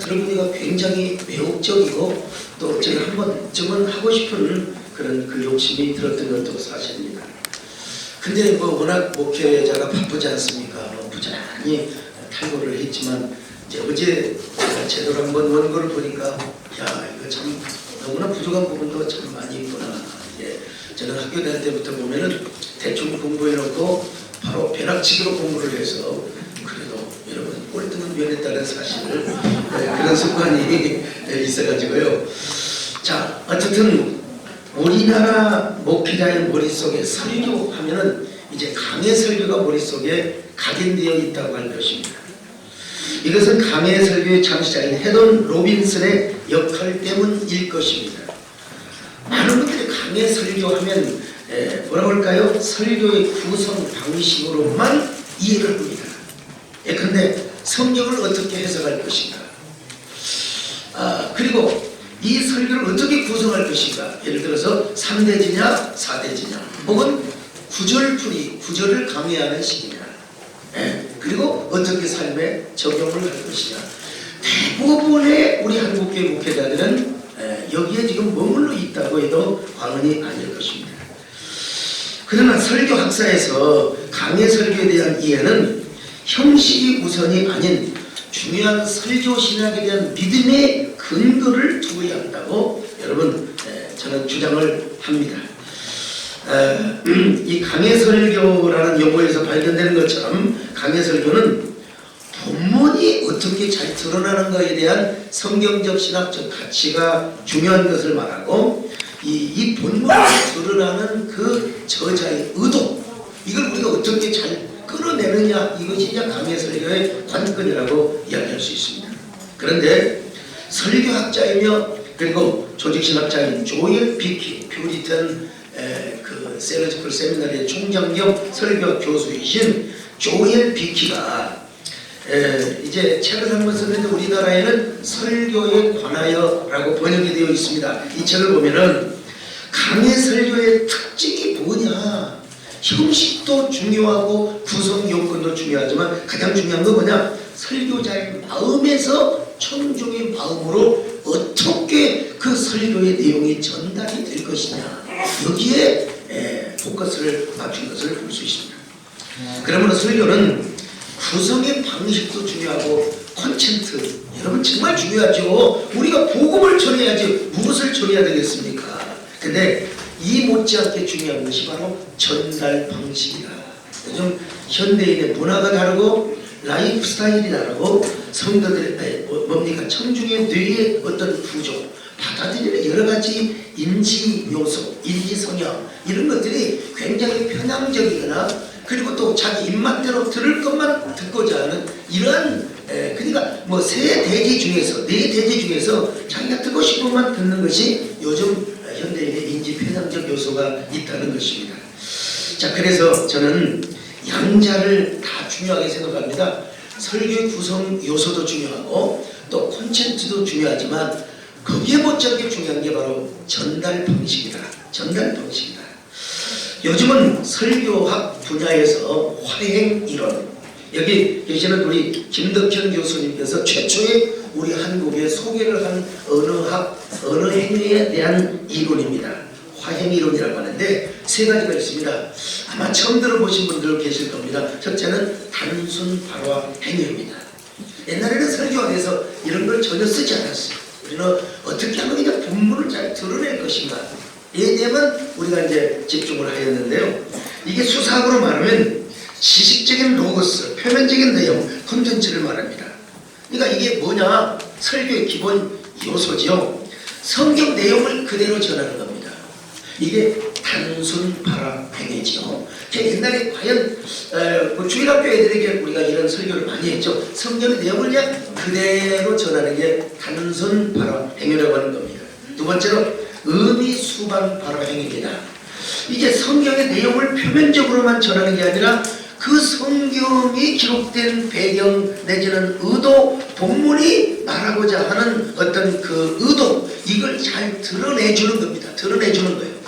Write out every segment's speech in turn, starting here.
설교가 굉장히 매혹적이고 또 제가 한 번쯤은 하고 싶은 그런 그 욕심이 들었던 것도 사실입니다. 근데 뭐 워낙 목회자가 바쁘지 않습니까? 부지런히 탈고를 했지만 이제 어제 제가 제대로 한번 원고를 보니까 야 이거 참 너무나 부족한 부분도 참 많이 있구나. 예, 저는 학교 다닐 때부터 보면은 대충 공부해놓고 바로 벼락치기로 공부를 해서 그래도 여러분 꼴등은 면했다는 사실을 그런 습관이 있어가지고요. 자, 어쨌든 우리나라 목회자의 머릿속에 설교하면은 이제 강해 설교가 머릿속에 각인되어 있다고 할 것입니다. 이것은 강해 설교의 창시자인 헤돈 로빈슨의 역할 때문일 것입니다. 많은 분들이 강해 설교하면 뭐라고 할까요? 설교의 구성 방식으로만 이해를 합니다. 예컨대 성경을 어떻게 해석할 것인가, 그리고 이 설교를 어떻게 구성할 것인가, 예를 들어서 3대지냐 4대지냐 혹은 구절풀이, 구절을 강의하는 식이냐, 그리고 어떻게 삶에 적용을 할 것이냐. 대부분의 우리 한국교회 목회자들은 여기에 지금 머물러 있다고 해도 과언이 아닐 것입니다. 그러나 설교학사에서 강해 설교에 대한 이해는 형식이 우선이 아닌 중요한 설교 신학에 대한 믿음의 근거를 두어야 한다고 여러분 저는 주장을 합니다. 이 강해 설교라는 용어에서 발견되는 것처럼 강해 설교는 본문이 어떻게 잘 드러나는가에 대한 성경적 신학적 가치가 중요한 것을 말하고 이 본문에 드러나는 그 저자의 의도, 이걸 우리가 어떻게 잘 끌어내느냐, 이것이 이제 강해 설교의 관건이라고 이야기할 수 있습니다. 그런데 설교학자이며 그리고 조직신학자인 조엘 비키, 퓨리턴 그 세러지컬 세미나리의 총장 겸 설교학 교수이신 조엘 비키가 이제 책을 한 권 썼는데 우리나라에는 설교에 관하여라고 번역이 되어 있습니다. 이 책을 보면은 강해 설교의 특징이 뭐냐, 형식도 중요하고 구성 요건도 중요하지만 가장 중요한 건 뭐냐, 설교자의 마음에서 청중의 마음으로 어떻게 그 설교의 내용이 전달이 될 것이냐, 여기에 포커스를 맞춘 것을 볼 수 있습니다. 그러므로 설교는 구성의 방식도 중요하고 콘텐츠, 여러분 정말 중요하죠. 우리가 복음을 전해야지 무엇을 전해야 되겠습니까? 근데 이 못지않게 중요한 것이 바로 전달 방식이다. 요즘 현대인의 문화가 다르고 라이프 스타일이 다르고 성도들의 뭡니까, 청중의 뇌의 어떤 구조, 받아들이는 여러 가지 인지 요소, 인지 성향, 이런 것들이 굉장히 편향적이거나 그리고 또 자기 입맛대로 들을 것만 듣고자 하는 이러한 그러니까 뭐 세 대지 중에서, 네 대지 중에서 자기가 듣고 싶은 것만 듣는 것이 요즘 현대인의 인지 편향적 요소가 있다는 것입니다. 자, 그래서 저는 양자를 다 중요하게 생각합니다. 설교의 구성 요소도 중요하고 또 콘텐츠도 중요하지만 거기에 못지않게 중요한 게 바로 전달 방식이다. 전달 방식이다. 요즘은 설교학 분야에서 화행 이론, 여기 계시는 우리 김덕현 교수님께서 최초의 우리 한국에 소개를 한 언어 행위에 대한 이론입니다. 화행 이론이라고 하는데 세 가지가 있습니다. 아마 처음 들어보신 분들 계실 겁니다. 첫째는 단순 발화 행위입니다. 옛날에는 설교학에서 이런 걸 전혀 쓰지 않았어요. 우리는 어떻게 하면 이제 본문을 잘 드러낼 것인가, 이에 대해만 우리가 이제 집중을 하였는데요. 이게 수사학으로 말하면 지식적인 로고스, 표면적인 내용, 콘텐츠를 말합니다. 그러니까 이게 뭐냐, 설교의 기본 요소죠. 성경 내용을 그대로 전하는 겁니다. 이게 단순 발화 행위죠. 옛날에 과연 주일학교 애들에게 우리가 이런 설교를 많이 했죠. 성경의 내용을 그냥 그대로 전하는 게 단순 발화 행위라고 하는 겁니다. 두 번째로 의미 수반 발화 행위입니다. 이게 성경의 내용을 표면적으로만 전하는 게 아니라 그 성경이 기록된 배경 내지는 의도, 본문이 말하고자 하는 어떤 그 의도, 이걸 잘 드러내주는 겁니다. 드러내주는 거예요.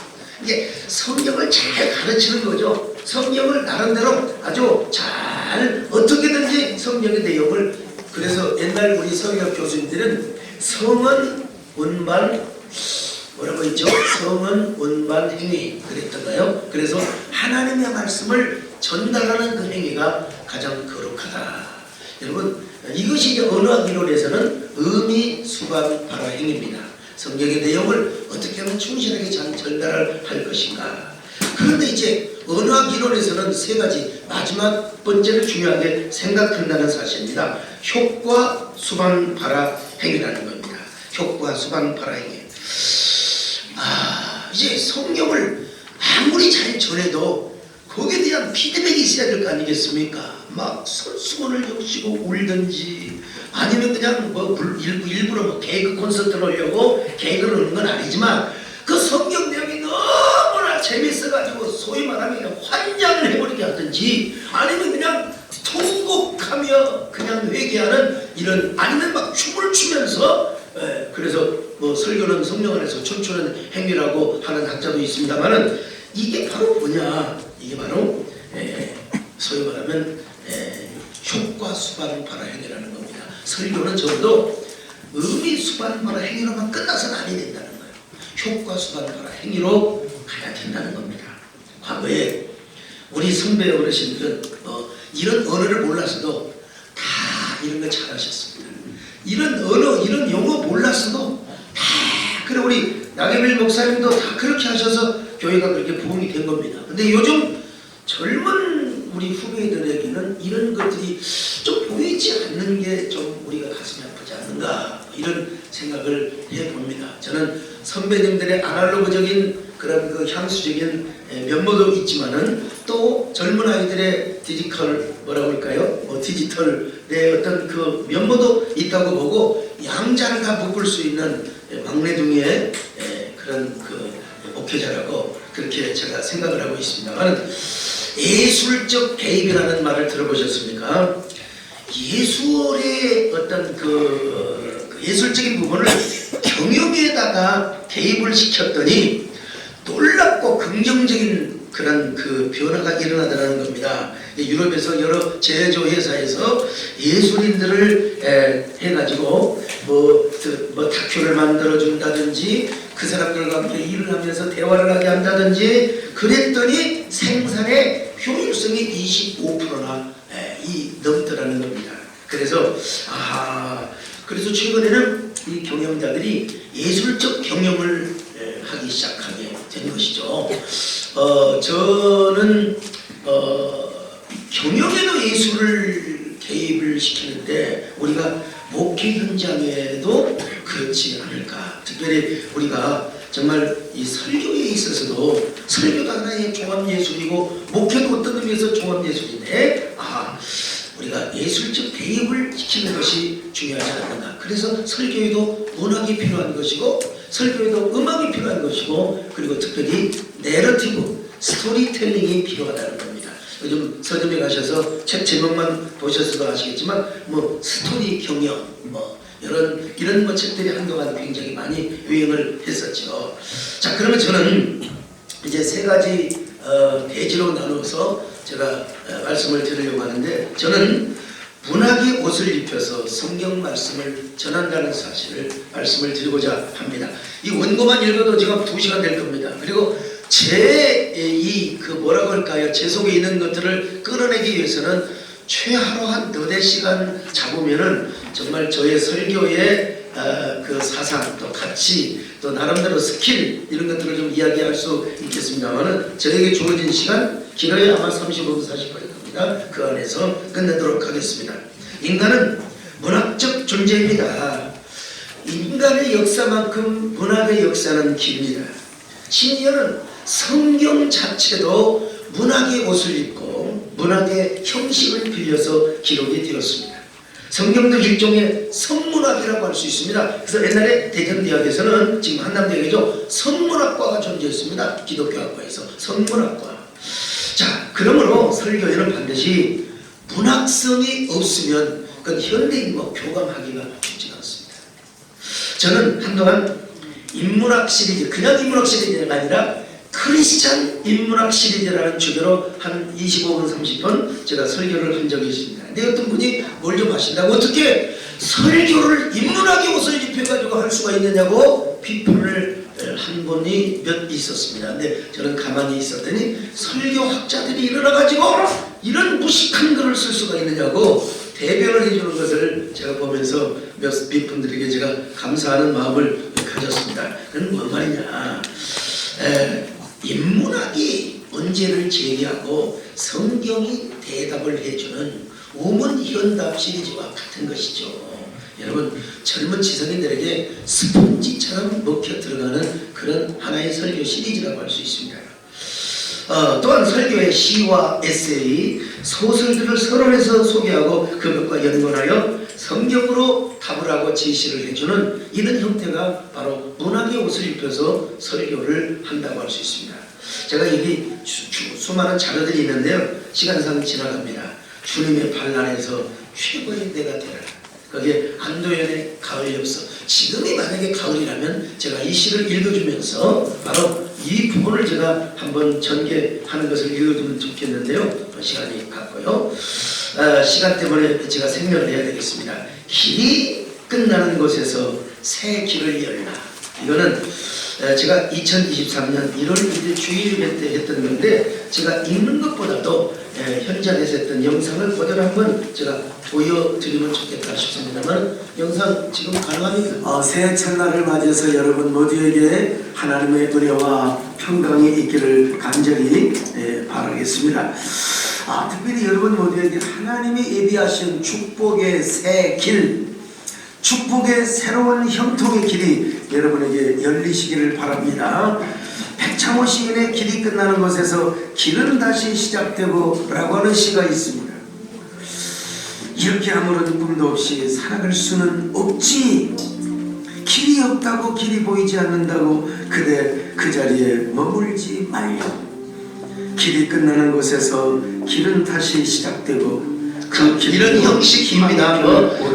이게 성경을 잘 가르치는 거죠. 성경을 나름대로 아주 잘 어떻게든지 성경의 내용을 그래서 옛날 우리 성역 교수님들은 성은 원반 뭐라고 했죠? 성은 원반 행위 그랬던가요? 그래서 하나님의 말씀을 전달하는 그 행위가 가장 거룩하다. 여러분 이것이 이제 언어학 이론에서는 의미 수반 발화 행위입니다. 성경의 내용을 어떻게 하면 충실하게 잘 전달할 것인가. 그런데 이제 언어학 이론에서는 세 가지 마지막 번째를 중요하게 생각한다는 사실입니다. 효과 수반 발화 행위라는 겁니다. 효과 수반 발화 행위. 이제 성경을 아무리 잘 전해도 거기에 대한 피드백이 있어야 될 거 아니겠습니까? 막 손수건을 적시고 울든지 아니면 그냥 뭐 일부러 뭐 개그 콘서트를 하려고 개그를 하는 건 아니지만 그 성경 내용이 너무나 재밌어가지고 소위 말하면 그냥 환장을 해버리게 하든지 아니면 그냥 통곡하며 그냥 회개하는 이런 아니면 막 춤을 추면서 그래서 뭐 설교는 성령 안에서 춤추는 행위라고 하는 학자도 있습니다만은 이게 바로 뭐냐? 이게 바로 소위 말하면 효과 수반 발화 행위라는 겁니다. 설교는 적어도 의미 수반 발화 행위로만 끝나서는 아니 된다는 거예요. 효과 수반 발화 행위로 가야 된다는 겁니다. 과거에 우리 선배 어르신들은 이런 언어를 몰랐어도 다 이런 거 잘하셨습니다. 이런 언어, 이런 용어 몰랐어도 다 그래 우리 나경일 목사님도 다 그렇게 하셔서 교회가 그렇게 부흥이 된 겁니다. 근데 요즘 젊은 우리 후배들에게는 이런 것들이 좀 보이지 않는 게 좀 우리가 가슴이 아프지 않는가 이런 생각을 해봅니다. 저는 선배님들의 아날로그적인 그런 그 향수적인 면모도 있지만은 또 젊은 아이들의 디지털 뭐라고 할까요? 디지털의 어떤 그 면모도 있다고 보고 양자를 다 묶을 수 있는 막내둥이의 그런 그 목회자라고 그렇게 제가 생각을 하고 있습니다만 예술적 개입이라는 말을 들어보셨습니까? 예술의 어떤 그 예술적인 부분을 경영에다가 개입을 시켰더니 놀랍고 긍정적인 그런 그 변화가 일어나더라는 겁니다. 유럽에서 여러 제조 회사에서 예술인들을 해가지고 뭐 다큐를 만들어 준다든지 그 사람들과 함께 일을 하면서 대화를 하게 한다든지 그랬더니 생산의 효율성이 25%나 넘더라는 겁니다. 그래서 그래서 최근에는 이 경영자들이 예술적 경영을 하기 시작하게 된 것이죠. 저는 경영에도 예술을 개입을 시키는데 우리가 목회 현장에도 그렇지 않을까. 특별히 우리가 정말 이 설교에 있어서도 설교도 하나의 종합예술이고 목회도 어떤 의미에서 종합예술인데 우리가 예술적 개입을 시키는 것이 중요하지 않는가. 그래서 설교에도 문학이 필요한 것이고 설교에도 음악이 필요한 것이고 그리고 특별히 내러티브, 스토리텔링이 필요하다는 겁니다. 요즘 서점에 가셔서 책 제목만 보셔서도 아시겠지만 뭐 스토리 경영 이런 뭐 책들이 한동안 굉장히 많이 유행을 했었죠. 자, 그러면 저는 이제 세 가지 대지로 나눠서 제가 말씀을 드리려고 하는데 저는 문학의 옷을 입혀서 성경 말씀을 전한다는 사실을 말씀을 드리고자 합니다. 이 원고만 읽어도 지금 2시간 될 겁니다. 그리고 뭐라고 할까요? 제 속에 있는 것들을 끌어내기 위해서는 최하로 한 4-4시간 잡으면은 정말 저의 설교의 그 사상 또 가치 또 나름대로 스킬 이런 것들을 좀 이야기할 수 있겠습니다만은 저에게 주어진 시간 길어야 아마 35분 40분일 겁니다. 그 안에서 끝내도록 하겠습니다. 인간은 문학적 존재입니다. 인간의 역사만큼 문학의 역사는 깁니다. 심지어는 성경 자체도 문학의 옷을 입고 문학의 형식을 빌려서 기록이 되었습니다. 성경도 일종의 성문학이라고 할 수 있습니다. 그래서 옛날에 대전대학에서는 지금 한남대학이죠. 성문학과가 존재했습니다. 기독교학과에서 성문학과. 자, 그러므로 설교에는 반드시 문학성이 없으면 그건 현대인과 교감하기가 쉽지 않습니다. 저는 한동안 인문학 시리즈, 그냥 인문학 시리즈가 아니라 크리스찬 인문학 시리즈라는 주제로 한 25분 30분 제가 설교를 한 적이 있습니다. 근데 어떤 분이 뭘 좀 하신다고 어떻게 설교를 인문학의 옷을 입혀가지고 할 수가 있느냐고 비판을 한 분이 몇 있었습니다. 근데 저는 가만히 있었더니 설교학자들이 일어나가지고 이런 무식한 글을 쓸 수가 있느냐고 대변을 해주는 것을 제가 보면서 몇 분들에게 제가 감사하는 마음을 가졌습니다. 그건 뭔 말이냐, 인문학이 문제를 제기하고 성경이 대답을 해주는 우문현답 시리즈와 같은 것이죠. 여러분, 젊은 지성인들에게 스펀지처럼 먹혀 들어가는 그런 하나의 설교 시리즈라고 할 수 있습니다. 또한 설교의 시와 에세이, 소설들을 서론에서 소개하고 그것과 연관하여 성경으로 답을 하고 제시를 해주는 이런 형태가 바로 문학의 옷을 입혀서 설교를 한다고 할 수 있습니다. 제가 여기 수많은 자료들이 있는데요, 시간상 지나갑니다. 주님의 반란에서 최고의 때가 되라. 거기에 안도현의 가을 엽서. 지금이 만약에 가을이라면 제가 이 시를 읽어주면서 바로 이 부분을 제가 한번 전개하는 것을 읽어주면 좋겠는데요. 시간이 갔고요. 시간 때문에 제가 생략을 해야 되겠습니다. 길이 끝나는 곳에서 새 길을 열라. 이거는 제가 2023년 1월 1일 주일예배 때 했던 건데, 제가 읽는 것보다도 현장에서 했던 영상을 그대로 한번 제가 보여드리면 좋겠다 싶습니다만, 영상 지금 가능합니까? 새해 첫날을 맞이해서 여러분 모두에게 하나님의 은혜와 평강이 있기를 간절히 바라겠습니다. 특별히 여러분 모두에게 하나님이 예비하신 축복의 새 길, 축복의 새로운 형통의 길이 여러분에게 열리시기를 바랍니다. 백창호 시인의 길이 끝나는 곳에서 길은 다시 시작되고 라고 하는 시가 있습니다. 이렇게 아무런 꿈도 없이 살아갈 수는 없지. 길이 없다고, 길이 보이지 않는다고 그대 그 자리에 머물지 말려. 길이 끝나는 곳에서 길은 다시 시작되고 이런 형식입니다.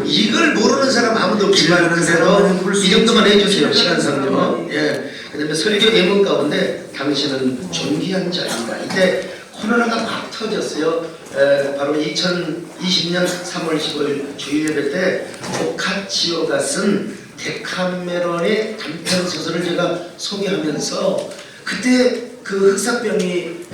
이걸 모르는 사람 아무도 없지만 이 정도만 해주세요. 시간상요. 그 다음에 설교 예문 가운데 당신은 존귀한 자입니다. 이때 코로나가 막 터졌어요. 바로 2020년 3월 15일 주일예배 때 보카치오가 쓴 데카메론의 단편 소설을 제가 소개하면서, 그때 그 흑사병이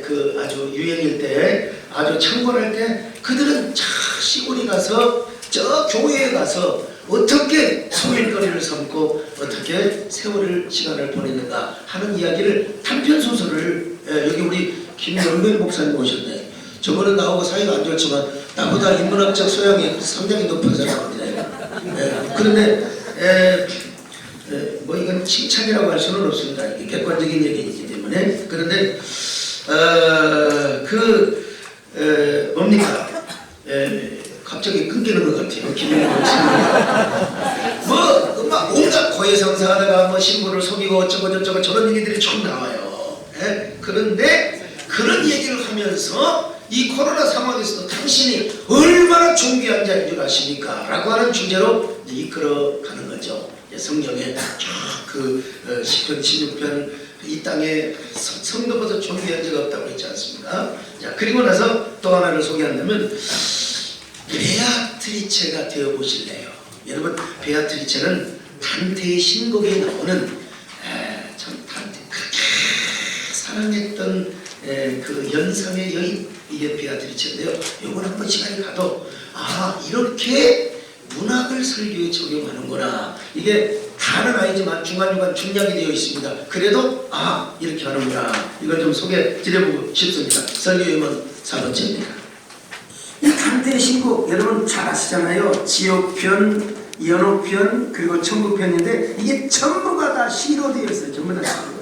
그 아주 유행일 때, 아주 창궐할 때 그들은 저 시골에 가서 저 교회에 가서 어떻게 소일거리를 삼고 어떻게 세월을 시간을 보냈는가 하는 이야기를, 단편 소설을 여기 우리 김영배 목사님 오셨네. 저번에 나오고 사이가 안 좋지만 나보다 인문학적 소양이 상당히 높은 사람입니다. 그런데 뭐 이건 칭찬이라고 할 수는 없습니다. 이게 객관적인 얘기이기 때문에. 그런데 뭡니까? 갑자기 끊기는 것 같아요. 김영배 목사님. 막 온갖 고해성사하다가 뭐 신부를 속이고 어쩌고 저쩌고 저런 얘기들이 좀 나와요. 그런데 그런 얘기를 하면서 이 코로나 상황에서도 당신이 얼마나 존귀한 자인 줄 아십니까? 라고 하는 주제로 이끌어가는 거죠. 성경에 그 시편 16편 이 땅에 성도보다 존귀한 자가 없다고 했지 않습니까? 자, 그리고 나서 또 하나를 소개한다면 베아트리체가 되어 보실래요? 여러분, 베아트리체는 단테의 신곡에 나오는 참 단테 그렇게 사랑했던 그 연상의 여인, 이게 베아트리체인데요. 요건 한번 시간이 가도 이렇게 문학을 설교에 적용하는구나. 이게 다는 아니지만 중간중간 중략이 되어 있습니다. 그래도 이렇게 하는구나. 이걸 좀 소개해 드려보고 싶습니다. 설교 예문 4번째입니다. 이 단테의 신곡 여러분 잘 아시잖아요. 지옥편, 연옥편, 그리고 천국편인데 이게 전부가 다 시로 되어 있어요. 전부 다 시로.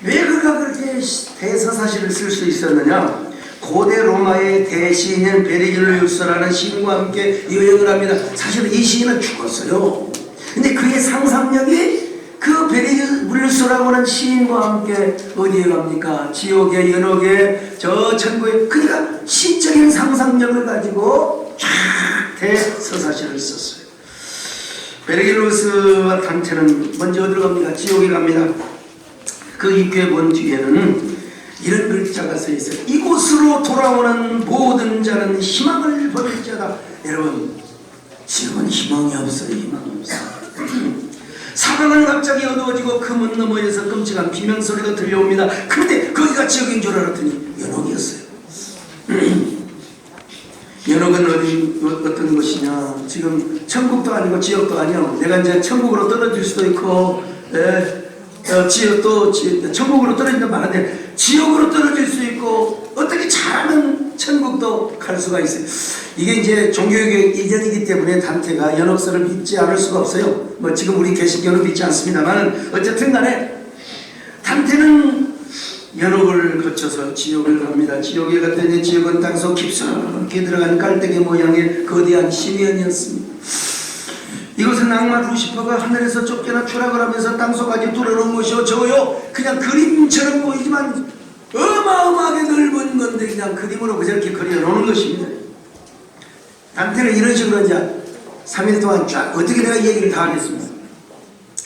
왜 그가 그렇게 대서사시를 쓸 수 있었느냐? 고대 로마의 대시인인 베르길루스라는 시인과 함께 여행을 합니다. 사실 이 시인은 죽었어요. 근데 그의 상상력이 그 베르길루스라고 하는 시인과 함께 어디에 갑니까? 지옥에, 연옥에, 저 천국에. 그러니까 시적인 상상력을 가지고 쫙 대서사시를 썼어요. 베르길루스와 단체는 먼저 어디로 갑니까? 지옥에 갑니다. 그 입구에 본 뒤에는 이런 글자가 써 있어요. 이곳으로 돌아오는 모든 자는 희망을 버릴 자다. 여러분, 지금은 희망이 없어요. 희망이 없어요. 사방은 갑자기 어두워지고 그 문 너머에서 끔찍한 비명소리가 들려옵니다. 그런데 거기가 지역인 줄 알았더니 연옥이었어요. 연옥은 어떤 것이냐? 지금 천국도 아니고 지역도 아니요. 내가 이제 천국으로 떨어질 수도 있고, 지역도 천국으로 떨어진다 말하는데 지역으로 떨어질 수 있고 어떻게 잘하면 천국도 갈 수가 있어요. 이게 이제 종교개혁 이전이기 때문에 단테가 연옥서를 믿지 않을 수가 없어요. 뭐 지금 우리 개신교는 믿지 않습니다만 어쨌든 간에 단테는 연옥을 거쳐서 지옥을 갑니다. 지옥에 갔더니 지옥은 땅속 깊숙이 들어간 깔때기 모양의 거대한 심연이었습니다. 이것은 악마 루시퍼가 하늘에서 쫓겨나 추락을 하면서 땅속까지 뚫어놓은 것이요, 저요 그냥 그림처럼 보이지만 어마어마하게 넓은 건데 그냥 그림으로 그저렇게 그려놓은 것입니다. 단테는 이런 식으로 이제 3일 동안 쫙 어떻게 내가 얘기를 다 하겠습니다.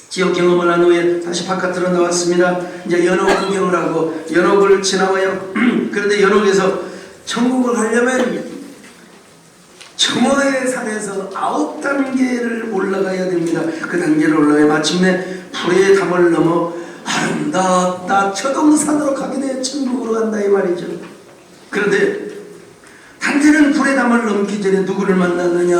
지옥 경험을 한 후에 다시 바깥으로 나왔습니다. 이제 연옥 구경을 하고 연옥을 지나와요. 그런데 연옥에서 천국을 가려면 청어의 산에서 9단계를 올라가야 됩니다. 그 단계를 올라가야 마침내 불의 담을 넘어 아름답다 초동산으로 가게 돼 천국으로 간다 이 말이죠. 그런데 단테는 불의 담을 넘기 전에 누구를 만났느냐?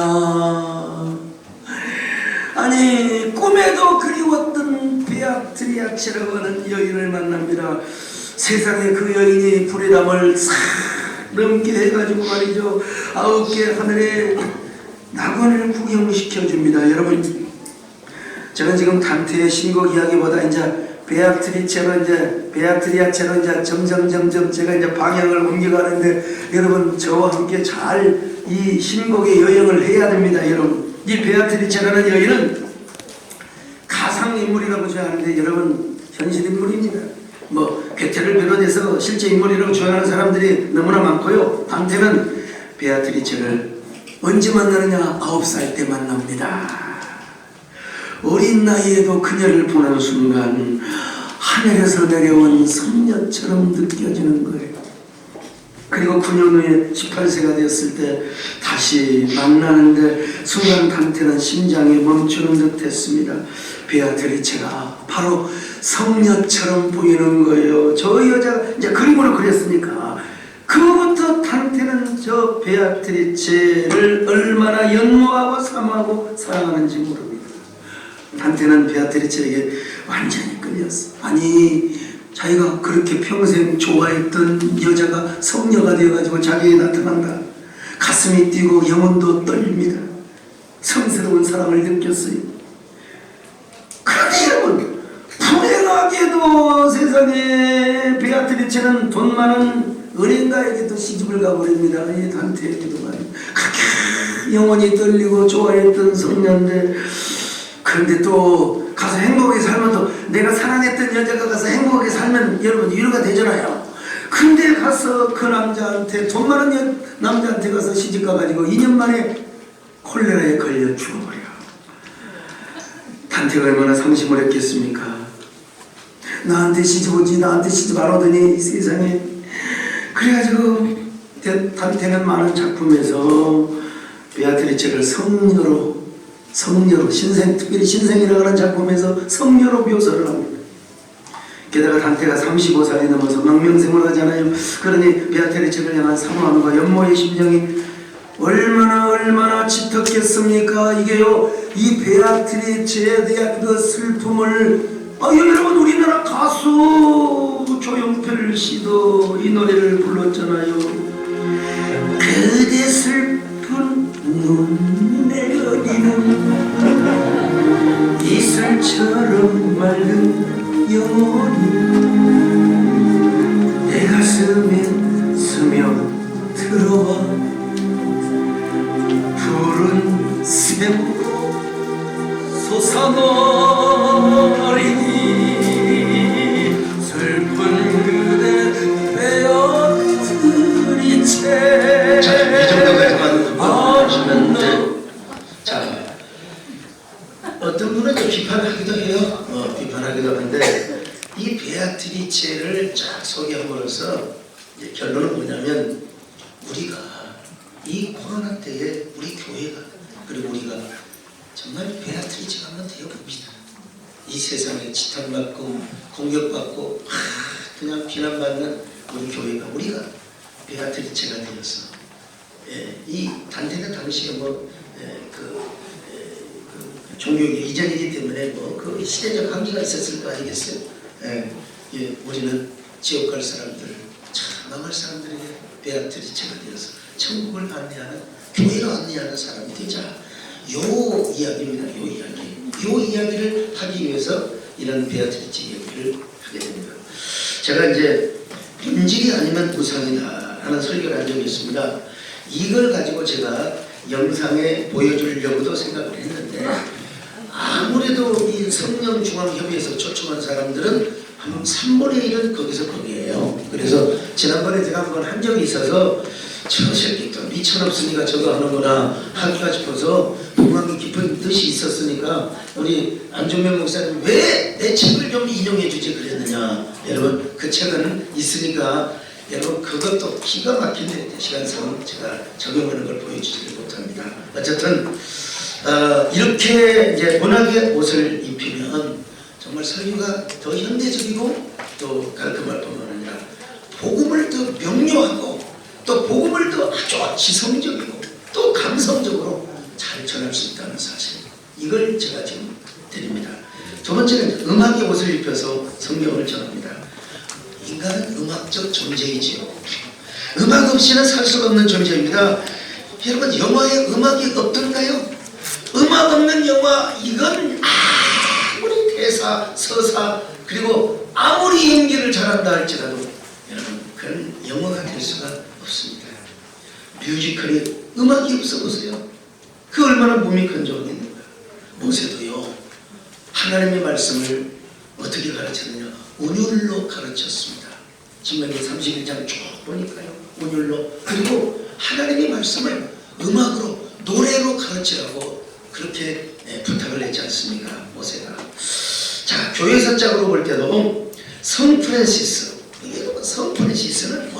아니 꿈에도 그리웠던 베아트리아체라고 하는 여인을 만납니다. 세상에 그 여인이 불의 담을 싹 넘게 해가지고 말이죠. 9개 하늘에 낙원을 구경시켜줍니다. 여러분, 저는 지금 단테의 신곡 이야기보다 이제 베아트리아체로 이제 점점 제가 이제 방향을 옮겨가는데 여러분 저와 함께 잘 이 신곡의 여행을 해야 됩니다. 여러분, 이 베아트리체라는 여인은 가상인물이라고 주장하는데 여러분 현실인물입니다. 뭐 괴테를 비롯해서 실제 인물이라고 주장하는 사람들이 너무나 많고요. 단테는 베아트리체를 언제 만나느냐? 9살 때 만납니다. 어린 나이에도 그녀를 보는 순간 하늘에서 내려온 선녀처럼 느껴지는 거예요. 그리고 9년 후에 18세가 되었을 때 다시 만나는데 순간 단테는 심장이 멈추는 듯 했습니다. 베아트리체가 바로 성녀처럼 보이는 거예요. 저 여자가 이제 그림으로 그렸으니까 그부터 단테는 저 베아트리체를 얼마나 연모하고 사모하고 사랑하는지 모릅니다. 단테는 베아트리체에게 완전히 끌렸어. 아니 자기가 그렇게 평생 좋아했던 여자가 성녀가 되어가지고 자기에 나타난다. 가슴이 뛰고 영혼도 떨립니다. 성스러운 사랑을 느꼈어요. 그런데 여러분 불행하게도 세상에 베아트리체는 돈 많은 은행가에게도 시집을 가버립니다. 이 단테에게도 말이에요. 그렇게 영혼이 떨리고 좋아했던 성녀인데 그런데 또 가서 행복하게 살면 또 내가 사랑했던 여자가 가서 행복하게 살면 여러분 위로가 되잖아요. 근데 가서 그 남자한테 돈 많은 남자한테 가서 시집 가가지고 2년 만에 콜레라에 걸려 죽어버려. 단테가 얼마나 상심을 했겠습니까? 나한테 시집 오지 나한테 시집 안 오더니 세상에. 그래가지고 단테는 많은 작품에서 베아트리체를 성녀로 특별히 신생이라고 하는 작품에서 성녀로 묘사를 합니다. 게다가 단테가 35살이 넘어서 망명생을 하잖아요. 그러니 베아트리체를 향한 사모함과 연모의 심정이 얼마나 짙었겠습니까? 이게요, 이 베아트리체에 대한 그 슬픔을 여러분 우리나라 가수 조용필 씨도 이 노래를 불렀잖아요. 그대 슬픈 눈에 어리는 이슬처럼 맑은 영혼이 내 가슴에 스며 들어와 푸른 샘으로 솟아버리니 슬픈 그대 베아트리체. 자, 이 정도까지만 하시면 돼. 자, 어떤 분은 좀 비판하기도 해요. 비판하기도 하는데 이 베아트리체를 쫙 소개함으로써 이제 결론은 뭐냐면 우리가 이 코로나 때에 우리 교회가 그리고 우리가 정말 베아트리체가 한번 되어봅시다. 이 세상에 지탄받고 공격받고 그냥 비난받는 우리 교회가 우리가 베아트리체가 되어서 이 단테는 당시에 종교의 이전이기 때문에 그 시대적 한계가 있었을 거 아니겠어요? 우리는 지옥 갈 사람들, 참 망할 사람들에게 베아트리체가 되어서 천국을 안내하는 교회로 안내하는 사람이 되자. 요 이야기입니다. 요 이야기를 하기 위해서 이런 베아트리체 이야기를 하게 됩니다. 제가 이제 본질이 아니면 우상이다 하는 설교를 한 적이 있습니다. 이걸 가지고 제가 영상에 보여주려고도 생각을 했는데 아무래도 이 성령중앙협의회에서 초청한 사람들은 한 3분의 1은 거기에요. 그래서 지난번에 제가 한번 한 적이 있어서 저 새끼 또 미천없으니까 저거 하는구나 하기가 싶어서 동감이 깊은 뜻이 있었으니까 우리 안종명 목사님 왜 내 책을 좀 인용해 주지 그랬느냐. 여러분 그 책은 있으니까 여러분 그것도 기가 막힌데 시간상 제가 적용하는 걸 보여주지를 못합니다. 어쨌든 이렇게 이제 문학의 옷을 입히면 정말 설교가 더 현대적이고 또 깔끔할 뿐만 아니라 복음을 더 명료하고 또 복음을 더 아주 지성적이고 또 감성적으로 잘 전할 수 있다는 사실, 이걸 제가 지금 드립니다. 두 번째는 음악의 옷을 입혀서 성경을 전합니다. 인간은 음악적 존재이지요. 음악 없이는 살 수가 없는 존재입니다. 여러분 영화에 음악이 없던가요? 음악 없는 영화 이건 아무리 대사, 서사 그리고 아무리 연기를 잘한다 할지라도 여러분 그런 영화가 될 수가 없습니다. 뮤지컬에 음악이 없어 보세요. 그 얼마나 몸이 건조하겠는가. 모세도요 하나님의 말씀을 어떻게 가르쳤느냐, 운율로 가르쳤습니다. 신명기 31장 쭉 보니까요 운율로. 그리고 하나님의 말씀을 음악으로 노래로 가르치라고 그렇게 부탁을 했지 않습니까 모세가. 자 교회사 짝으로 볼 때도 성 프란시스, 성 프란시스는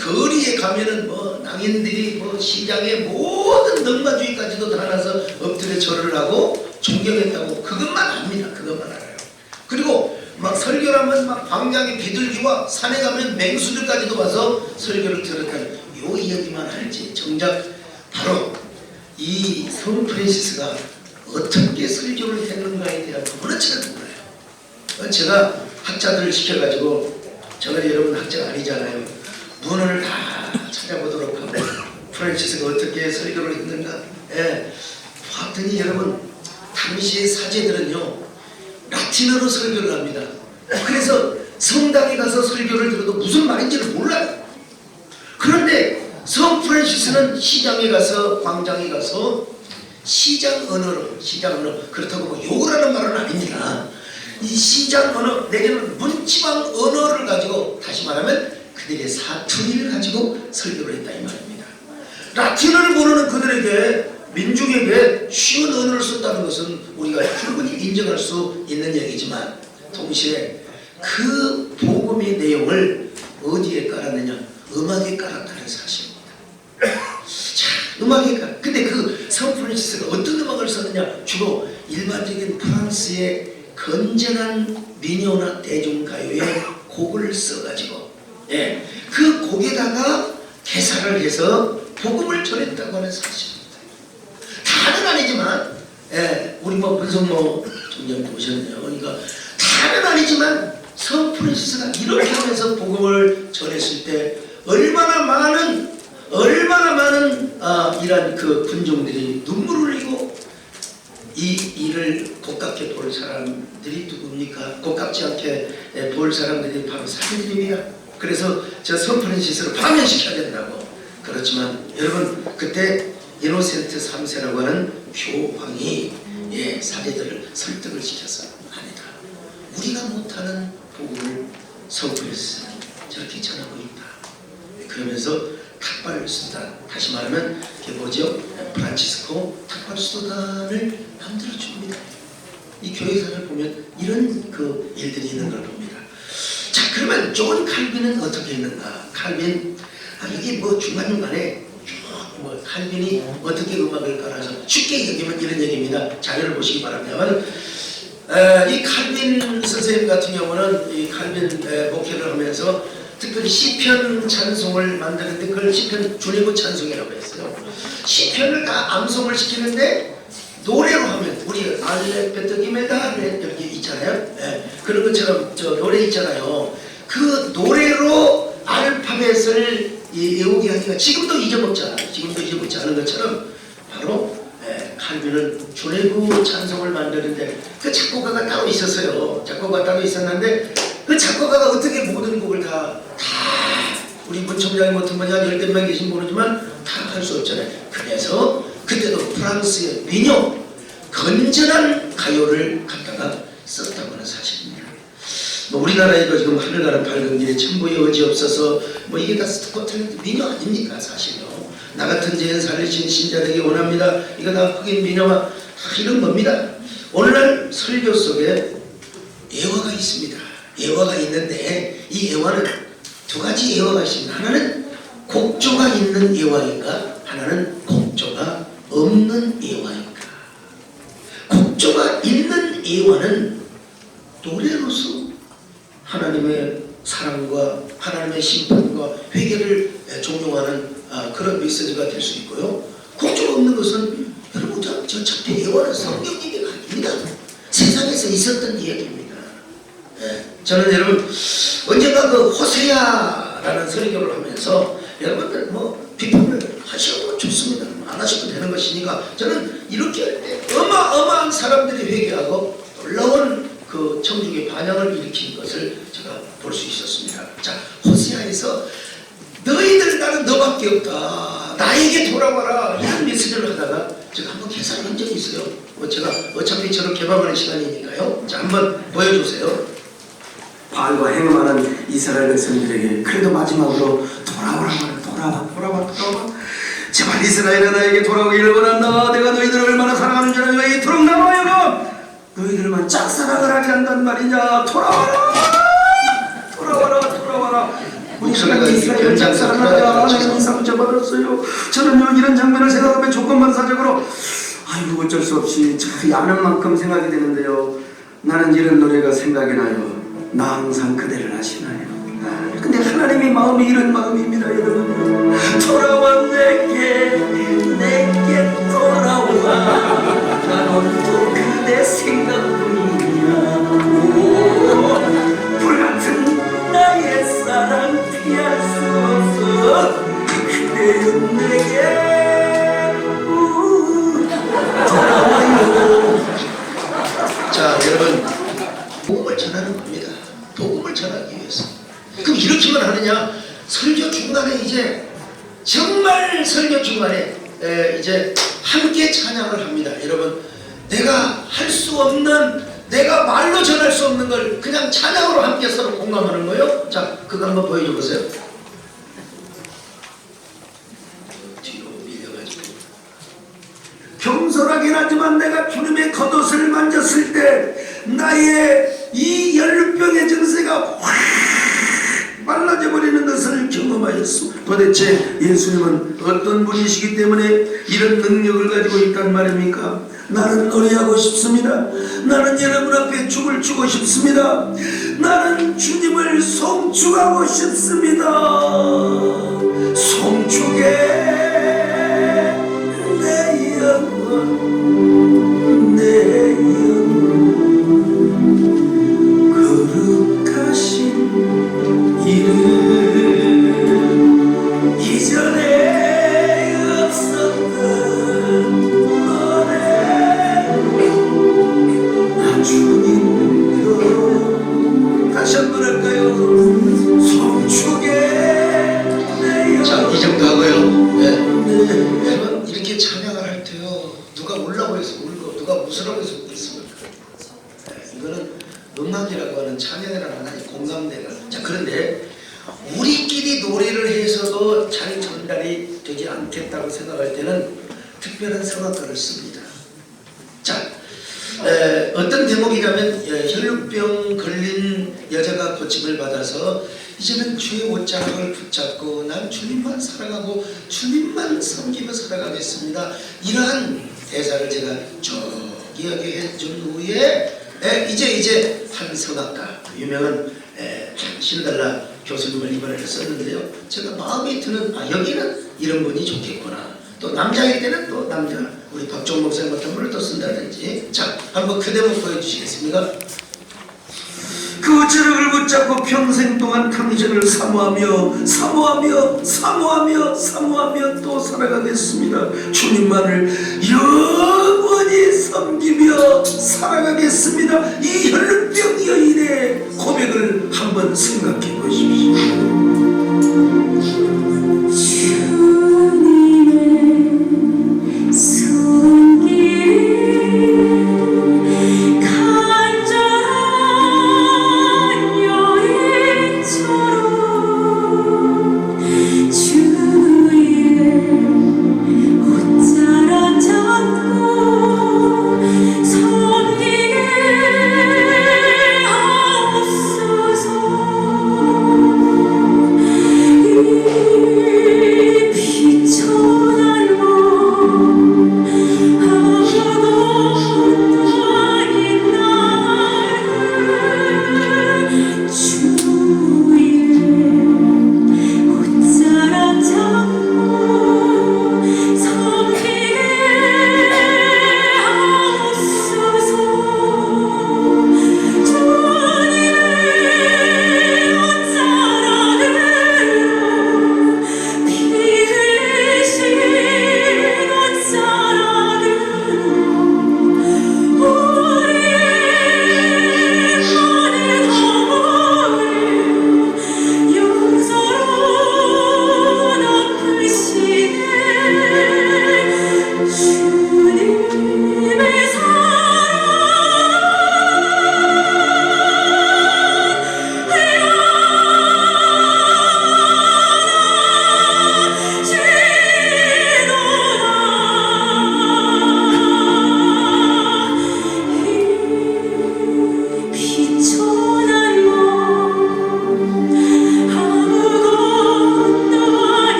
거리에 가면은 낭인들이 시장의 모든 덕마주의까지도 다 나서 엎드려 절을 하고 존경했다고 그것만 압니다. 그것만 알아요. 그리고 막 설교를 하면 막 광장의 비둘기와 산에 가면 맹수들까지도 와서 설교를 들었다는 요 이야기만 알지 정작 바로 이 성 프란시스가 어떻게 설교를 했는가에 대한 부분은 잘 몰라요. 제가 학자들을 시켜가지고 제가 여러분 학자가 아니잖아요. 문헌을 다 찾아보도록 하고 프란시스가 어떻게 설교를 했는가 봤더니 여러분 당시의 사제들은요 라틴어로 설교를 합니다. 그래서 성당에 가서 설교를 들어도 무슨 말인지를 몰라요. 그런데 성 프란시스는 시장에 가서 광장에 가서 시장 언어로 그렇다고 뭐 욕을 하는 말은 아닙니다. 이 시장 언어 내지는 문지방 언어를 가지고 다시 말하면 그들의 사투리를 가지고 설교를 했다 이 말입니다. 라틴어를 모르는 그들에게 민중에게 쉬운 언어를 썼다는 것은 우리가 충분히 인정할 수 있는 얘기지만 동시에 그 복음의 내용을 어디에 깔았느냐, 음악에 깔았다는 사실입니다. 자, 음악에 깔. 근데 그 성 프란시스가 어떤 음악을 썼느냐, 주로 일반적인 프랑스의 건전한 민요나 대중가요의 곡을 써가지고 그 곡에다가 개사를 해서 복음을 전했다고 하는 사실입니다. 다는 아니지만 우리 문성모 총장님 보셨네요. 그러니까 다는 아니지만 성 프란시스가 이렇게 하면서 복음을 전했을 때 얼마나 많은 이런 그 군중들이 눈물을 흘리고 이 일을 고깝게 볼 사람들이 누굽니까? 고깝지 않게 볼 사람들이 바로 사제들입니다. 그래서 저 성 프란시스를 파면시켜야 된다고. 그렇지만 여러분 그때 이노센트 3세라고 하는 교황이 사제들을 설득을 시켜서 아니다. 우리가 못하는 복음을 성 프란시스는 저렇게 전하고 있다. 그러면서 탁발 수단, 다시 말하면 그게 뭐죠? 프란치스코 탁발 수단을 만들어 줍니다. 이 교회사를 보면 이런 그 일들이 있는 걸 봅니다. 자, 그러면 존 칼빈은 어떻게 했는가? 칼빈, 여기 뭐 중간중간에 뭐 칼빈이 어떻게 음악을 깔아서 쉽게 얘기하면 이런 얘기입니다. 자료를 보시기 바랍니다만, 이 칼빈 선생님 같은 경우는 이 칼빈 목회를 하면서 특별히 시편 찬송을 만드는데 그걸 시편 주내부 찬송이라고 했어요. 시편을 다 암송을 시키는데 노래로 하면 우리 알레베트기메다 이렇게 있잖아요. 그런 것처럼 저 노래 있잖아요. 그 노래로 알파벳을 외우게 하니까 지금도 잊어먹지 않은 것처럼 바로 칼빈은 주내부 찬송을 만드는데 그 작곡가가 따로 있었어요. 작곡가가 따로 있었는데 그 작곡가가 어떻게 모든 곡을 다 우리 문총장이 같은 분이 한 10명 계신 모르지만 다 할 수 없잖아요. 그래서 그때도 프랑스의 민요 건전한 가요를 갖다가 썼다고 하는 사실입니다. 뭐 우리나라에도 지금 하늘가는 밝은 길에 천부의 의지 없어서 뭐 이게 다 스코틀랜드 민요 아닙니까? 사실요. 나 같은 죄인 살리신 신자 되기 원합니다. 이거 다 흑인 민요와 이런 겁니다. 오늘날 설교 속에 예화가 있습니다. 예화가 있는데 이 예화는 두 가지 예화가 있습니다. 하나는 곡조가 있는 예화인가? 하나는 곡조가 없는 예화인가? 곡조가 있는 예화는 노래로서 하나님의 사랑과 하나님의 심판과 회개를 종용하는 그런 메시지가 될 수 있고요. 곡조가 없는 것은 여러분 저 첫째 예화는 성경 얘기가 아닙니다. 세상에서 있었던 이야기입니다. 저는 여러분 언젠가 그 호세아라는 설교를 하면서 여러분들 뭐 비판을 하셔도 좋습니다. 안 하셔도 되는 것이니까 저는 이렇게 할 때 어마어마한 사람들이 회개하고 놀라운 그 청중의 반향을 일으킨 것을 제가 볼 수 있었습니다. 자, 호세아에서 너희들 나는 너밖에 없다. 나에게 돌아와라. 이런 메시지를 하다가 제가 한번 계산한 적이 있어요. 제가 어차피 저를 개방하는 시간이니까요. 자, 한번 보여주세요. 바알과 행음하는 이스라엘 백성들에게 그래도 마지막으로 돌아와 제발 이스라엘아 나에게 돌아오기를 원한다. 내가 너희들을 얼마나 사랑하는 줄 알고 이토록 나와요. 너희들만 짝사랑을 하게 한단 말이냐. 돌아와라. 목소리가 이스라엘 짝사랑하자. 저는 상처받았어요. 저는 이런 장면을 생각하면 조건반사적으로 아이고 어쩔 수 없이 참 아는 만큼 생각이 되는데요. 나는 이런 노래가 생각이 나요. 나 항상 그대를 아시나요? 근데 하나님의 마음이 이런 마음입니다. 여러분 돌아와 내게 돌아와. 나는 또 그대 생각뿐이야. 불같은 나의 사랑 피할 수 없어. 그대여 내게 돌아와요. 자, 여러분 복음을 전하는 겁니다. 복음을 전하기 위해서. 그럼 이렇게만 하느냐? 설교 중간에 이제 정말 설교 중간에 이제 함께 찬양을 합니다. 여러분 내가 할 수 없는 내가 말로 전할 수 없는 걸 그냥 찬양으로 함께 서로 공감하는 거예요. 자, 그거 한번 보여줘 보세요. 뒤로 밀려가지고 겸손하긴 하지만 내가 주님의 겉옷을 만졌을 때 나의 이 열병의 증세가 확 빨라져 버리는 것을 경험하였소. 도대체 예수님은 어떤 분이시기 때문에 이런 능력을 가지고 있단 말입니까? 나는 노래하고 싶습니다. 나는 여러분 앞에 춤을 추고 싶습니다. 나는 주님을 송축하고 싶습니다. 송축에 내 영혼 내 영혼 거룩하신 이름 이전에 없었던 노래 나 주님도 다시 한번 할까요? 송축에 내 영혼. 자, 이 정도 하고요. 여러분 이렇게 찬양을 할 때요 누가 울라고 해서 울고 누가 웃으라고 해서 웃습니까? 이거는 음악이라고 하는 찬양이라는 하나의 공감대가. 자, 그런데 우리끼리 노래를 해서도 잘 전달이 되지 않겠다고 생각할 때는 특별한 성악가를 씁니다. 자, 어떤 대목이냐면 혈루병 걸린 여자가 고침을 받아서 이제는 주의 옷자락을 붙잡고 난 주님만 사랑하고 주님만 섬기며 살아가겠습니다. 이러한 대사를 제가 쭉 이야기해 준 후에 이제 한 성악가 유명한 신달라 교수님을 이번에 썼는데요. 제가 마음에 드는 여기는 이런 분이 좋겠구나. 또 남자일 때는 또 남자 우리 박종 목사님 같은 분을 또 쓴다든지. 자, 한번 그 대목 보여주시겠습니까? 그 옷자락을 붙잡고 평생 동안 당신을 사모하며 또 살아가겠습니다. 주님만을 영원히 섬기며 살아가겠습니다. 이 혈루병 여인의 고백을 한번 생각해 보십시오.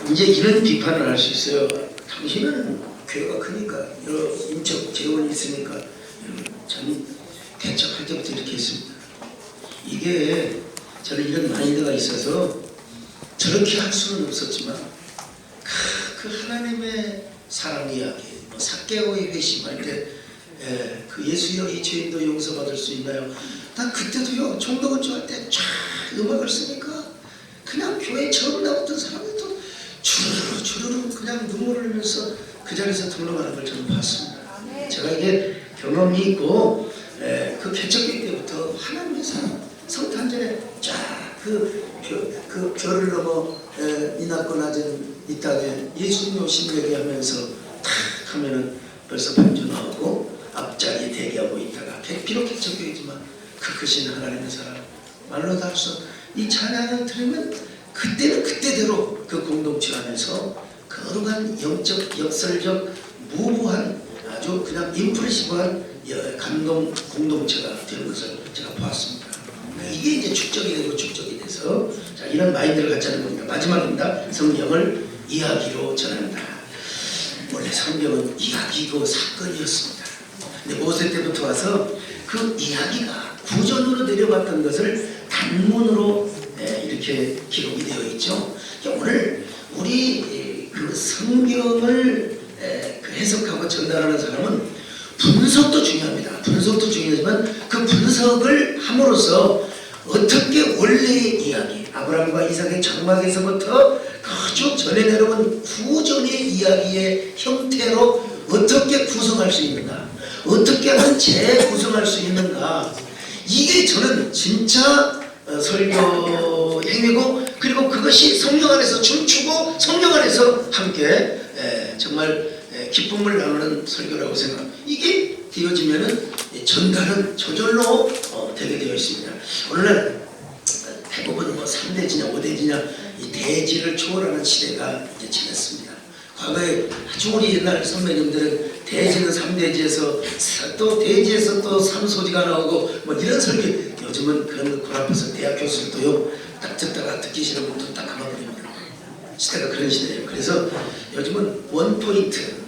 이제 이런 비판을 할 수 있어요. 당신은 교회가 크니까 여러 인적 재원이 있으니까 저는 개척할 때부터 이렇게 했습니다. 이게 저는 이런 마인드가 있어서 저렇게 할 수는 없었지만 그 하나님의 사랑 이야기, 삭개오의 회심할 때 그 예수여 이 죄인도 용서받을 수 있나요? 난 그때도요 총독원주할 때 쫙 음악을 쓰니까 그냥 교회 처음 나왔던 사람이 또 주르르 그냥 눈물을 흘리면서 그 자리에서 등록하는 걸 저는 봤습니다. 제가 이게 경험이 있고 그 개척기 때부터 하나님의 사랑 성탄절에 쫙 그 별을 넘어 이 낮고 낮은 이 땅에 예수님 오신 얘기하면서 탁 하면은 벌써 반주 나오고 앞자리에 대기하고 있다가 비록 개척교회지만 그 크신 하나님의 사랑 말로 다 할 수 이 찬양을 들으면 그때는 그때대로 그 공동체 안에서 거룩한 영적 역설적 무모한 아주 그냥 임프레시브한 감동 공동체가 되는 것을 제가 보았습니다. 이게 이제 축적이 되고 축적이 돼서 자, 이런 마인드를 갖자는 겁니다. 마지막입니다. 성경을 이야기로 전한다. 원래 성경은 이야기고 사건이었습니다. 근데 모세 때부터 와서 그 이야기가 구전으로 내려갔던 것을 단문으로 이렇게 기록이 되어 있죠. 오늘 우리 받고 전달하는 사람은 분석도 중요합니다. 분석도 중요하지만 그 분석을 함으로써 어떻게 원래의 이야기, 아브라함과 이삭의 장막에서부터 쭉 전해 내려온 구전의 이야기의 형태로 어떻게 구성할 수 있는가, 어떻게 하면 재구성할 수 있는가, 이게 저는 진짜 설교 행위고, 그리고 그것이 성령 안에서 춤추고 성령 안에서 함께 정말 기쁨을 나누는 설교라고 생각합니다. 이게 되어지면은 전달은 저절로 되게 되어 있습니다. 오늘날 대부분 뭐 3대지냐 5대지냐 이 대지를 초월하는 시대가 이제 지났습니다. 과거에 아주 우리 옛날 선배님들은 대지는 3대지에서 또 대지에서 또 3소지가 나오고 뭐 이런 설교, 요즘은 그런 거 골아파서 대학 교수들도요 딱 듣다가 듣기 싫은 분도 딱 가만버립니다. 시대가 그런 시대예요. 그래서 요즘은 원포인트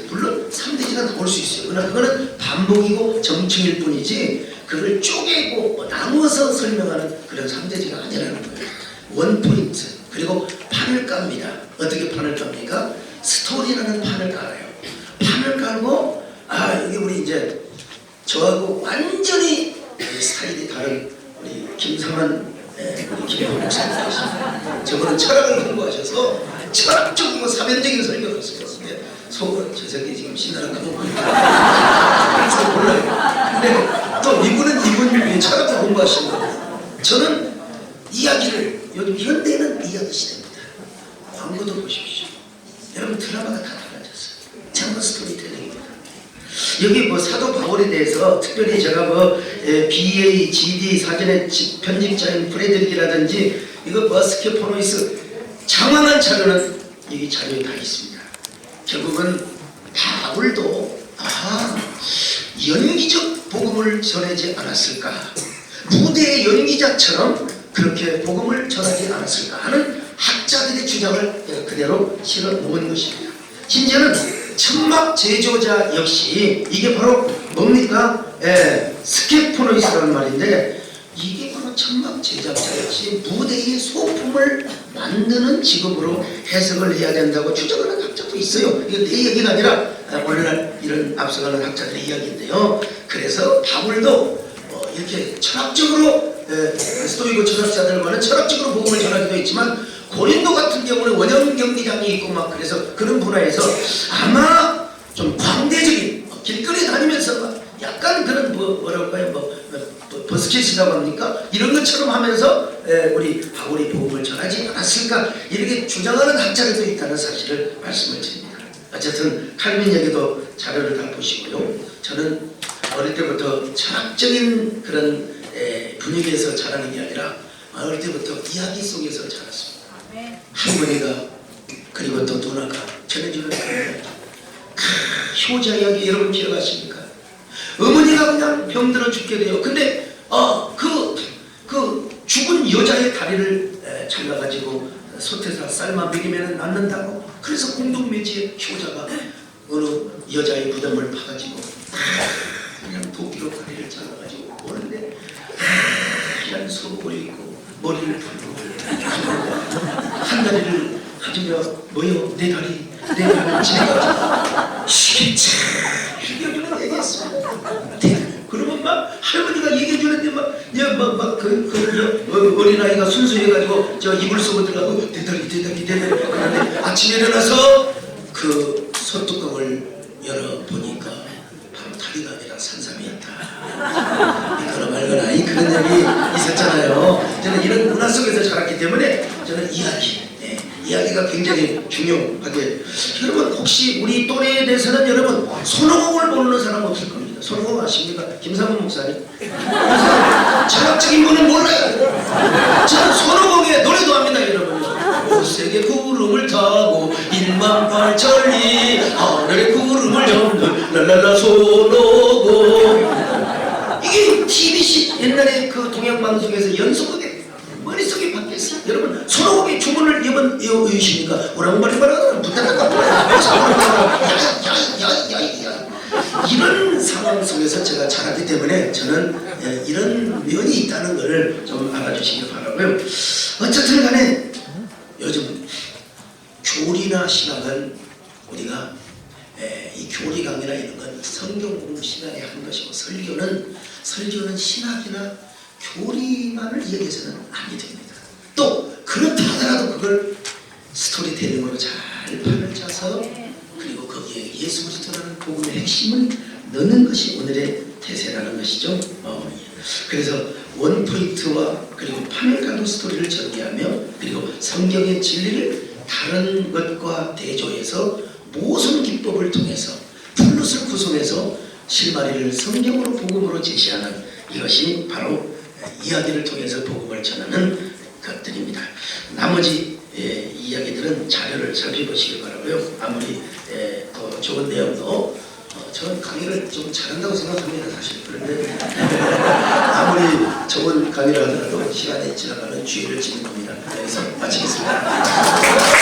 물론 3대지가 나올 수 있어요. 그러나 그거는 반복이고 정칭일 뿐이지 그걸 쪼개고 나누어서 설명하는 그런 3대지가 아니라는 거예요. 원포인트, 그리고 판을 깝니다. 어떻게 판을 깝니까? 스토리라는 판을 깔아요. 판을 깔고 여기 우리 이제 저하고 완전히 스타일이 다른 우리 김상환 우리 김영호 목사님 계십니다. 저분은 철학을 공부하셔서 철학적이고 사변적인 설교를 했어요. 속으로 저 새끼 지금 신나는 그거 그래서 몰라요. 근데 또 이분이 철학을 공부하시는 거예요. 저는 이야기를, 요즘 현대는 이야기 시대입니다. 광고도 보십시오. 여러분 드라마가 다 달라졌어요. 전부 스토리텔링입니다. 여기 뭐 사도 바울에 대해서 특별히 제가 뭐 BA, GD 사전의 편집자인 프레드릭이라든지 이거 머스케포노이스 장황한 자료는 여기 자료에 다 있습니다. 결국은 바울도 연기적 복음을 전하지 않았을까, 무대의 연기자처럼 그렇게 복음을 전하지 않았을까 하는 학자들의 주장을 그대로 실어 놓은 것입니다. 심지어는 천막 제조자 역시 이게 바로 뭡니까? 스케포노이스라는 말인데, 이게 바로 천막 제작자 역시 무대의 소품을 만드는 직업으로 해석을 해야 된다고 주장하는 학자도 있어요. 이거 내 얘기가 아니라 오늘날 이런 앞서가는 학자들의 이야기인데요. 그래서 바울도 이렇게 철학적으로 스토이고 철학자들과는 철학적으로 복음을 전하기도 했지만, 고린도 같은 경우는 원형 경기장이 있고 막 그래서 그런 분야에서 아마 좀 광대적인 길거리에 다니면서 막 약간 그런 뭐라고 할까요? 버스켓이라고 합니까? 이런 것처럼 하면서 우리 바울이 복음을 전하지 않았을까, 이렇게 주장하는 학자들도 있다는 사실을 말씀을 드립니다. 어쨌든 칼빈 얘기도 자료를 다 보시고요. 저는 어릴 때부터 철학적인 그런 분위기에서 자라는 게 아니라 어릴 때부터 이야기 속에서 자랐습니다. 할머니가 그리고 또 누나가 전해주는 효자 이야기 여러분 기억하십니까? 어머니가 그냥 병들어 죽게 돼요. 근데 그 죽은 여자의 다리를 잘라가지고 솥에서 삶아 먹이면 낫는다고. 그래서 공동묘지에 효자가 어느 여자의 부담을 파가지고 그냥 도끼로 다리를 잘라가지고 오는데 하얀 소복을 입고 머리를 풀고 한 다리를 가지며 뭐요? 내 다리 지내가지고 쉬겠지 얘기해주는 얘기했습니다. 그러면 막 할머니가 얘기해주는데 어린아이가 순수해가지고 저 이불 속으로 들어가고 대다리 그런데 아침에 일어나서 그 솥뚜껑을 열어보니까 바로 다리가 아니라 산삼이었다. 이거나 말거나 그런 얘기 있었잖아요. 저는 이런 문화 속에서 자랐기 때문에 저는 이야기가 굉장히 중요하게. 여러분 혹시 우리 또래에 대해서는 여러분 손오공을 모르는 사람 없을 겁니다. 손오공 아십니까? 김상훈 목사님. 철학적인 분은 몰라요. 저는 손오공의 노래도 합니다. 여러분. 오색의 구름을 타고 18,000리 하늘의 구름을 엮는 랄랄라 손오공. 이게 TBC 옛날에 그 동양방송에서 연속하게 머릿속에 박혀있어요. 여러분 손오공의 주문을 외우십니까? 오랑바리바라 부타라가 야야야야야 이런 상황 속에서 제가 자랐기 때문에 저는 이런 면이 있다는 걸 좀 알아주시기 바라고요. 어쨌든 간에 요즘 교리나 신학은 우리가 교리 강의나 이런 건 성경 공부 시간에 하는 것이고 설교는 신학이나 교리만을 이야기해서는 아니 됩니다. 또 그렇다 하더라도 그걸 스토리텔링으로 잘 판을 짜서 그리고 거기에 예수 그리스도라는 복음의 핵심을 넣는 것이 오늘의 대세라는 것이죠. 그래서 원포인트와 그리고 판을 가둔 스토리를 전개하며 그리고 성경의 진리를 다른 것과 대조해서 모순 기법을 통해서 플롯을 구성해서 실마리를 성경으로 복음으로 제시하는 이것이 바로 이야기를 통해서 복음을 전하는 것들입니다. 나머지 이야기들은 자료를 살펴보시기 바라고요. 아무리 더 좋은 내용도 저는 강의를 좀 잘한다고 생각합니다. 사실 그런데 아무리 좋은 강의를 하더라도 시간이 지나가면 주의를 짓는 겁니다. 여기서 마치겠습니다.